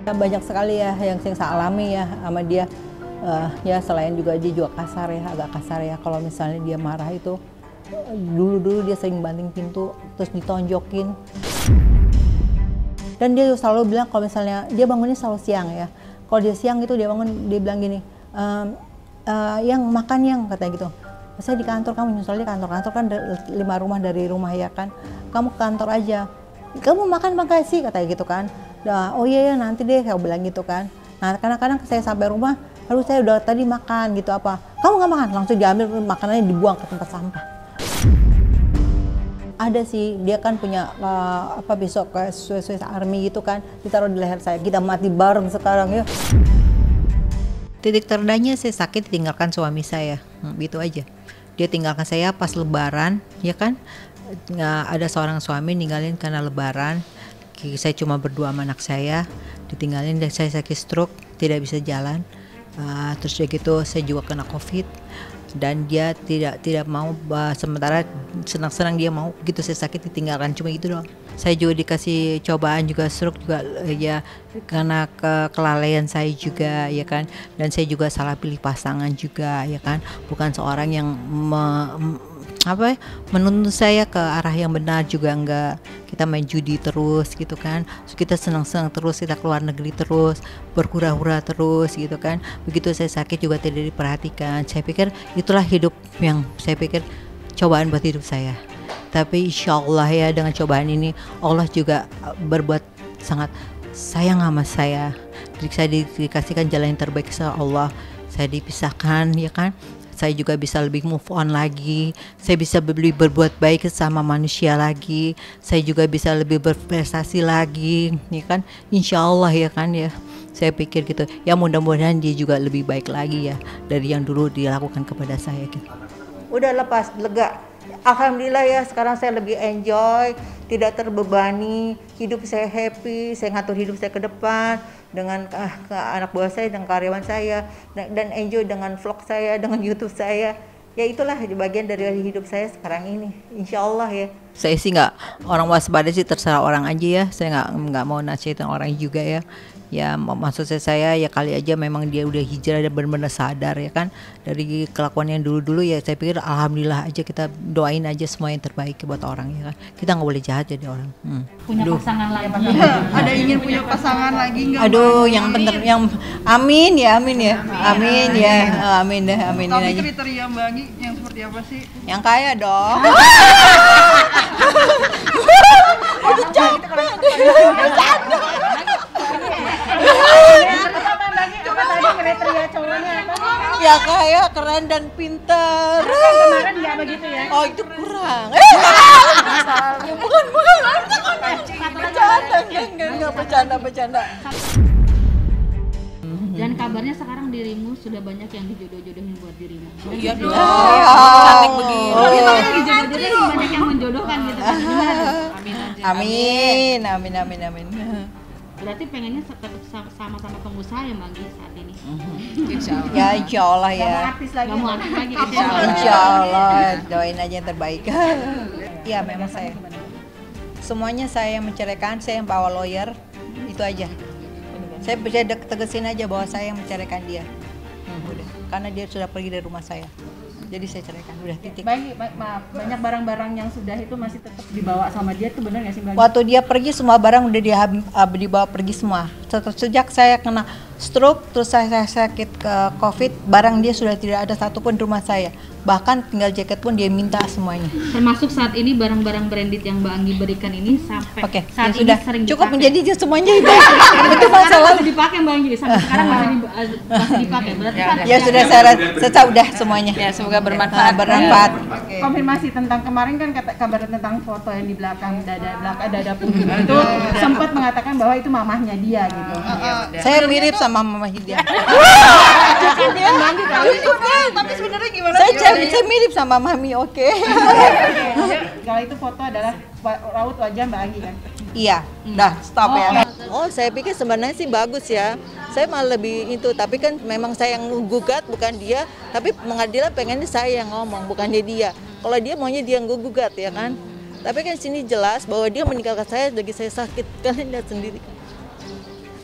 Banyak sekali ya yang saya alami ya sama dia. Ya selain juga dia juga kasar ya, agak kasar ya. Kalau misalnya dia marah itu, dulu dia sering banting pintu, terus ditonjokin. Dan dia selalu bilang kalau misalnya dia bangunnya selalu siang ya. Kalau dia siang itu dia bangun, dia bilang gini, yang makan yang katanya gitu. Saya di kantor, kamu nyusul di kantor kan 5 rumah dari rumah ya kan. Kamu ke kantor aja. Kamu makan makasih katanya gitu kan. Nah, oh iya ya nanti deh saya bilang gitu kan. Nah kadang-kadang saya sampai rumah, lalu saya udah tadi makan gitu apa. Kamu nggak makan, langsung diambil makanannya dibuang ke tempat sampah. Ada sih, dia kan punya besok ke Swiss Army gitu kan, ditaruh di leher saya, kita mati bareng sekarang ya. Titik terendahnya saya sakit ditinggalkan suami saya, gitu aja. Dia tinggalkan saya pas lebaran, ya kan, ada seorang suami ninggalin karena lebaran, saya cuma berdua sama anak saya, ditinggalin dan saya sakit stroke, tidak bisa jalan. Terus dia gitu saya juga kena COVID dan dia tidak mau, sementara senang-senang dia mau gitu saya sakit ditinggalkan, cuma gitu doang. Saya juga dikasih cobaan juga stroke juga ya karena kelalaian saya juga ya kan, dan saya juga salah pilih pasangan juga ya kan, bukan seorang yang menuntun saya ke arah yang benar juga enggak. Kita main judi terus gitu kan, kita senang-senang terus, kita keluar negeri terus, berhura-hura terus gitu kan. Begitu saya sakit juga tidak diperhatikan. Saya pikir itulah hidup yang saya pikir cobaan buat hidup saya. Tapi insya Allah ya dengan cobaan ini Allah juga berbuat sangat sayang sama saya. Jadi saya dikasihkan jalan yang terbaik sama Allah. Saya dipisahkan ya kan. Saya juga bisa lebih move on lagi, saya bisa lebih berbuat baik sama manusia lagi, saya juga bisa lebih berprestasi lagi, ya kan, insya Allah ya kan ya, saya pikir gitu, ya mudah-mudahan dia juga lebih baik lagi ya dari yang dulu dilakukan kepada saya gitu. Udah lepas, lega, alhamdulillah ya sekarang saya lebih enjoy, tidak terbebani, hidup saya happy, saya ngatur hidup saya ke depan, dengan ke anak buah saya dan karyawan saya, dan enjoy dengan vlog saya, dengan YouTube saya. Ya itulah bagian dari hidup saya sekarang ini, insya Allah ya. Saya sih nggak, orang waspada sih terserah orang aja ya, saya nggak mau nasihatin orang juga ya. Ya maksud saya ya kali aja memang dia udah hijrah dan benar-benar sadar ya kan dari kelakuan yang dulu-dulu, ya saya pikir alhamdulillah aja, kita doain aja semua yang terbaik buat orang ya kan, kita nggak boleh jahat jadi orang. Punya pasangan lagi ada ingin punya pasangan lagi nggak? Aduh yang bener, yang amin ya, amin ya, amin ya, amin deh, amin Tapi aja. kriteria Mbak Anggi yang seperti apa sih? Yang kaya dong. Ya kaya, keren dan pintar. kemarin nggak begitu ya? Oh itu kurang. Bukan. Bercanda. Dan kabarnya sekarang dirimu sudah banyak yang dijodoh-jodohin buat dirimu. Iya dong. Cantik begini. Dijodoh-jodohin banyak yang menjodohkan gitu kan. Gimana tuh? Amin aja. Amin. Berarti pengennya tetap sama-sama pengusaha ya Mbak Anggi saat ini. Ya insya Allah ya. Gak mau artis lagi. Insya Allah, doain aja yang terbaik. Iya memang saya. Semuanya saya yang menceraikan, saya yang bawa lawyer, itu aja. Saya bisa tegesin aja bahwa saya yang menceraikan dia. Udah. Karena dia sudah pergi dari rumah saya. Jadi saya ceraikan, udah titik. Maaf, banyak barang-barang yang sudah itu masih tetap dibawa sama dia, itu benar nggak sih Mbak Anggi? Waktu dia pergi semua barang udah dibawa pergi semua. Sejak saya kena stroke, terus saya sakit ke COVID, barang dia sudah tidak ada satupun di rumah saya. Bahkan tinggal jaket pun dia minta semuanya. Termasuk saat ini barang-barang branded yang Mbak Anggi berikan ini sampai Oke, saat ya ini sudah sering cukup dipakai. menjadi dia semuanya itu masalah. Masih dipakai Mbak Anggi sampai sekarang masih dipakai. Berarti kan Ya sudah saya udah semuanya. Ya semoga bermanfaat. Bermanfaat. Konfirmasi tentang kemarin kan kabar tentang foto yang di belakang dada punggung itu sempat mengatakan bahwa itu mamahnya dia gitu. Saya mirip sama Mama Hidia. Tapi sebenarnya gimana? Saya mirip sama Mami, oke. Kalau itu foto adalah raut wajah Mbak Anggi kan. Iya, dah stop ya. Oh, saya pikir sebenarnya sih bagus ya. Saya malah lebih itu, tapi kan memang saya yang gugat bukan dia, tapi pengadilan pengennya saya yang ngomong, bukannya dia. Kalau dia maunya dia yang gugat ya kan. Tapi kan sini jelas bahwa dia meninggalkan saya lagi saya sakit, kalian lihat sendiri kan.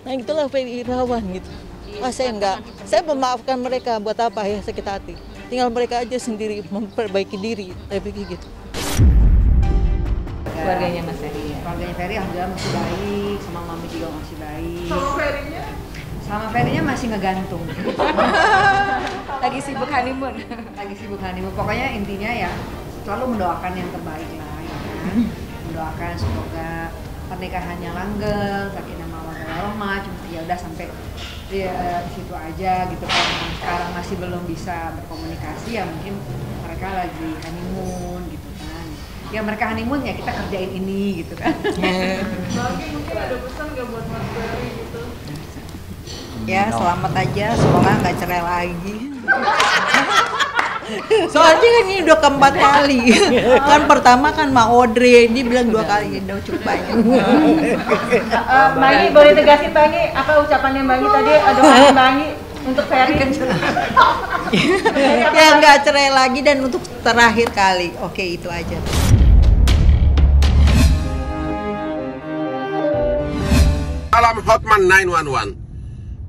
Nah itulah Ferry Irawan gitu. Saya memaafkan mereka, buat apa ya sakit hati. Tinggal mereka aja sendiri memperbaiki diri, saya pikir gitu. Keluarganya Mas Ferry ya? Keluarganya Ferry alhamdulillah masih baik, sama Mami juga masih baik. Sama Ferry-nya? Sama Ferry-nya masih ngegantung. Lagi sibuk honeymoon. Lagi sibuk honeymoon. Pokoknya intinya ya selalu mendoakan yang terbaik lah ya kan. Mendoakan semoga pernikahannya langgeng, sakinah mawaddah warahmah, cuma ya udah sampai di situ aja gitu kan. Sekarang masih belum bisa berkomunikasi ya mungkin mereka lagi honeymoon gitu kan. Ya mereka honeymoon ya kita kerjain ini gitu kan. Lagi mungkin ada pesan nggak buat Mas Ferry gitu? Ya selamat aja, semoga nggak cerai lagi. Soalnya kan ini udah keempat kali. Kan pertama kan Ma Audrey, dia bilang 2 kali, udah cukup banyak. Mbak Anggi boleh tegasin Mbak Anggi apa ucapannya Mbak Anggi tadi? Doanya Mbak Anggi untuk Ferry. Ya nggak cerai lagi dan untuk terakhir kali. Oke, itu aja. Salam Hotman 911.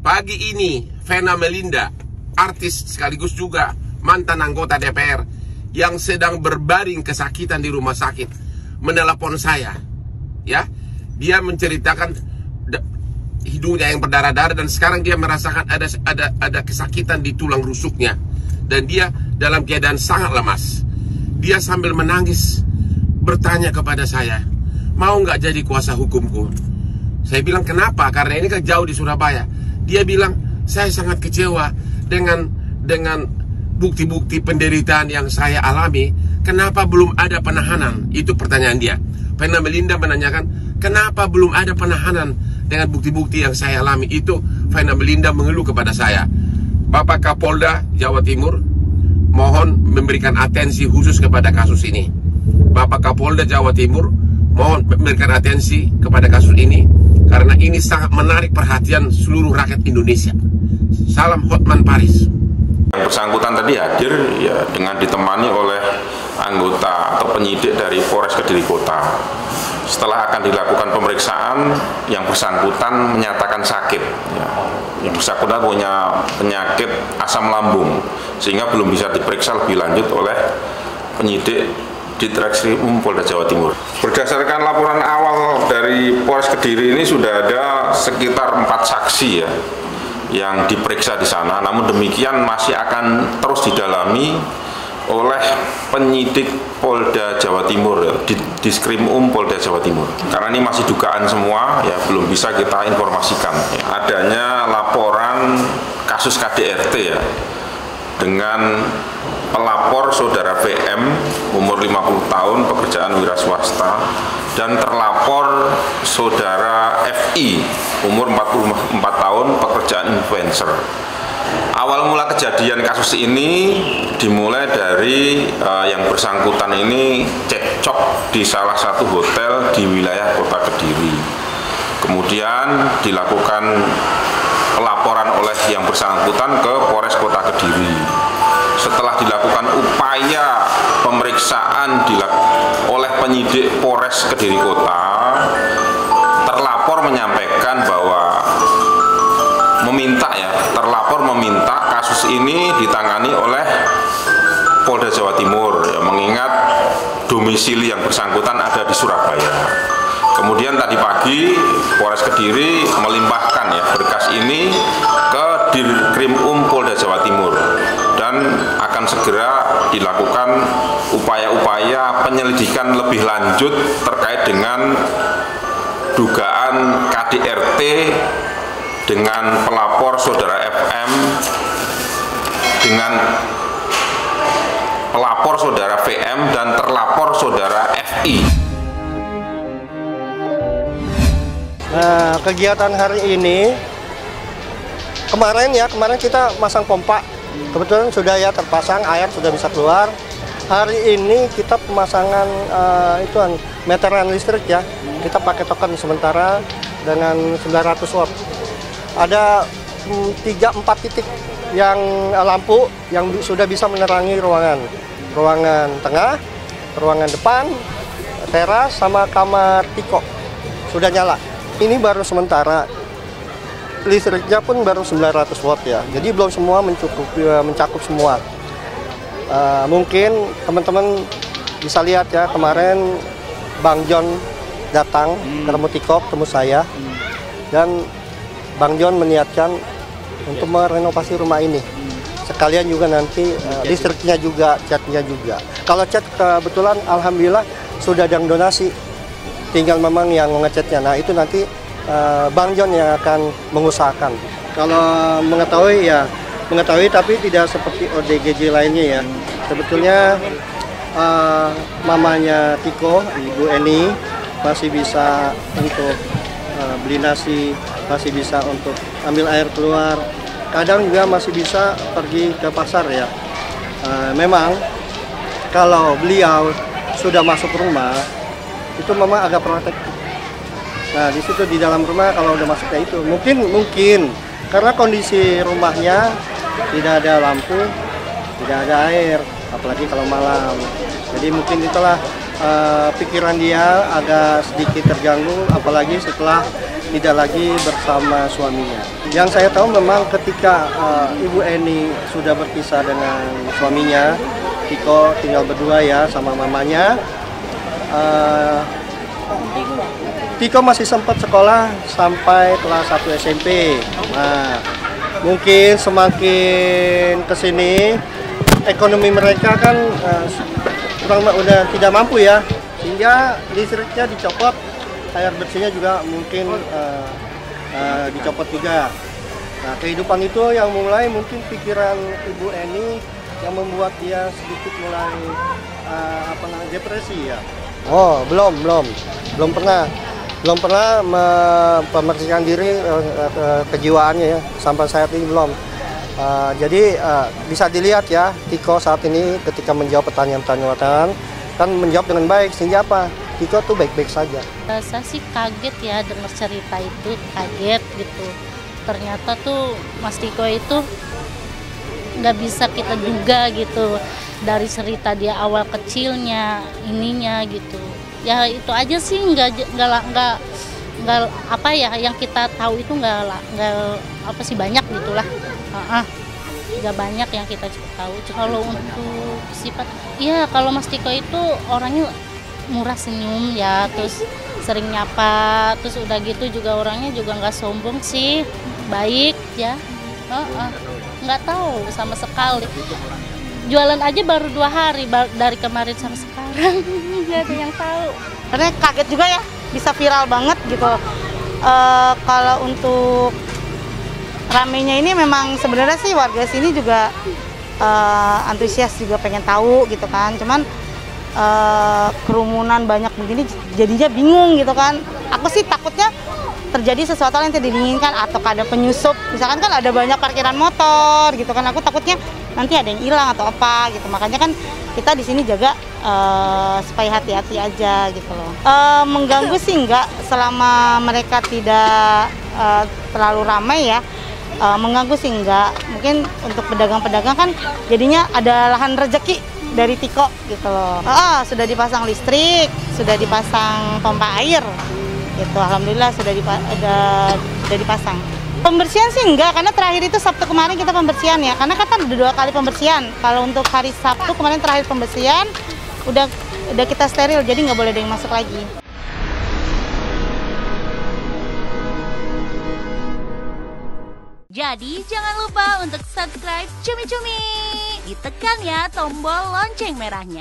Pagi ini Vena Melinda, artis sekaligus juga mantan anggota DPR yang sedang berbaring kesakitan di rumah sakit, menelepon saya. Ya, dia menceritakan hidungnya yang berdarah-darah dan sekarang dia merasakan ada kesakitan di tulang rusuknya dan dia dalam keadaan sangat lemas. Dia sambil menangis bertanya kepada saya, mau nggak jadi kuasa hukumku? Saya bilang kenapa? Karena ini kan jauh di Surabaya. Dia bilang saya sangat kecewa dengan bukti-bukti penderitaan yang saya alami. Kenapa belum ada penahanan? Itu pertanyaan dia. Vena Melinda menanyakan kenapa belum ada penahanan dengan bukti-bukti yang saya alami. Itu Vena Melinda mengeluh kepada saya. Bapak Kapolda Jawa Timur, mohon memberikan atensi khusus kepada kasus ini. Bapak Kapolda Jawa Timur, mohon memberikan atensi kepada kasus ini karena ini sangat menarik perhatian seluruh rakyat Indonesia. Salam Hotman Paris. Yang bersangkutan tadi hadir ya dengan ditemani oleh anggota atau penyidik dari Polres Kediri Kota. Setelah akan dilakukan pemeriksaan, yang bersangkutan menyatakan sakit. Ya. Yang bersangkutan punya penyakit asam lambung sehingga belum bisa diperiksa lebih lanjut oleh penyidik di Ditreskrimum Polda Jawa Timur. Berdasarkan laporan awal dari Polres Kediri ini sudah ada sekitar 4 saksi ya yang diperiksa di sana. Namun demikian masih akan terus didalami oleh penyidik Polda Jawa Timur, di Diskrimum Polda Jawa Timur. Karena ini masih dugaan semua, ya belum bisa kita informasikan. Adanya laporan kasus KDRT ya dengan pelapor saudara VM umur 50 tahun pekerjaan wira swasta dan terlapor saudara FI umur 44 tahun pekerjaan influencer. Awal mula kejadian kasus ini dimulai dari yang bersangkutan ini cekcok di salah satu hotel di wilayah Kota Kediri. Kemudian dilakukan pelaporan oleh yang bersangkutan ke Polres Kota Kediri. Setelah dilakukan upaya pemeriksaan oleh penyidik Polres Kediri Kota, terlapor menyampaikan bahwa terlapor meminta kasus ini ditangani oleh Polda Jawa Timur, ya, mengingat domisili yang bersangkutan ada di Surabaya. Kemudian tadi pagi Polres Kediri melimpahkan ya berkas ini ke Dirkrimum Polda Jawa Timur dan akan segera dilakukan upaya-upaya penyelidikan lebih lanjut terkait dengan dugaan KDRT dengan pelapor saudara FM dengan pelapor saudara VM dan terlapor saudara FI. Nah, kegiatan hari ini kemarin kita masang pompa, kebetulan sudah ya terpasang, air sudah bisa keluar. Hari ini kita pemasangan meteran listrik ya, kita pakai token sementara dengan 900 watt. Ada 3-4 titik yang lampu yang sudah bisa menerangi ruangan tengah, ruangan depan, teras sama kamar Tiko sudah nyala. Ini baru sementara. listriknya pun baru 900 watt ya. Jadi belum semua mencakup semua. Mungkin teman-teman bisa lihat ya, kemarin Bang John datang ketemu Tiko, ketemu saya, dan Bang John meniatkan untuk merenovasi rumah ini. Sekalian juga nanti listriknya juga, catnya juga. Kalau cat kebetulan alhamdulillah sudah ada yang donasi, tinggal memang yang ngecatnya. Nah itu nanti Bang John yang akan mengusahakan. Kalau mengetahui ya mengetahui, tapi tidak seperti ODGJ lainnya ya. Sebetulnya mamanya Tiko, Ibu Eni, masih bisa untuk beli nasi, masih bisa untuk ambil air keluar. Kadang juga masih bisa pergi ke pasar ya. Memang kalau beliau sudah masuk rumah, itu memang agak protektif. Nah di situ di dalam rumah kalau udah masuk kayak itu, mungkin karena kondisi rumahnya tidak ada lampu, tidak ada air, apalagi kalau malam. Jadi mungkin itulah pikiran dia agak sedikit terganggu, apalagi setelah tidak lagi bersama suaminya. Yang saya tahu memang ketika Ibu Eni sudah berpisah dengan suaminya, Tiko tinggal berdua ya sama mamanya. Tiko masih sempat sekolah sampai kelas 1 SMP. Nah, mungkin semakin kesini ekonomi mereka kan udah tidak mampu ya, sehingga listriknya dicopot, air bersihnya juga mungkin dicopot juga. Nah, kehidupan itu yang mulai mungkin pikiran Ibu Eni yang membuat dia sedikit mulai depresi ya. Oh, belum pernah membersihkan diri kejiwaannya ya, sampai saat ini belum. Jadi bisa dilihat ya, Tiko saat ini ketika menjawab pertanyaan-pertanyaan kan menjawab dengan baik, sehingga apa? Tiko tuh baik-baik saja. Saya sih kaget ya dengar cerita itu, kaget gitu. Ternyata tuh Mas Tiko itu nggak bisa kita duga gitu, dari cerita dia awal kecilnya ininya gitu. Ya itu aja sih, nggak apa ya, yang kita tahu itu nggak apa sih, banyak gitulah. Nggak banyak yang kita tahu. Kalau untuk sifat, iya kalau Mas Tiko itu orangnya murah senyum ya, terus sering nyapa, terus udah gitu juga orangnya juga nggak sombong sih, baik ya. Nggak tahu sama sekali. Jualan aja baru 2 hari dari kemarin sampai sekarang. Nggak ada yang tahu. Karena kaget juga ya, bisa viral banget gitu. Kalau untuk ramenya ini memang sebenarnya sih warga sini juga antusias juga pengen tahu gitu kan. Cuman kerumunan banyak begini jadinya bingung gitu kan. Aku sih takutnya terjadi sesuatu yang tidak diinginkan, atau ada penyusup, misalkan kan ada banyak parkiran motor gitu kan. Aku takutnya nanti ada yang hilang atau apa gitu. Makanya kan kita di sini jaga supaya hati-hati aja gitu loh. Mengganggu sih enggak, selama mereka tidak terlalu ramai ya. Mengganggu sih enggak. Mungkin untuk pedagang-pedagang kan jadinya ada lahan rezeki dari Tiko gitu loh. Sudah dipasang listrik, sudah dipasang pompa air gitu. Alhamdulillah sudah dipasang. Pembersihan sih enggak, karena terakhir itu Sabtu kemarin kita pembersihan ya. Karena kan ada 2 kali pembersihan. Kalau untuk hari Sabtu kemarin terakhir pembersihan, udah kita steril, jadi nggak boleh ada yang masuk lagi. Jadi jangan lupa untuk subscribe Cumi Cumi. Ditekan ya tombol lonceng merahnya.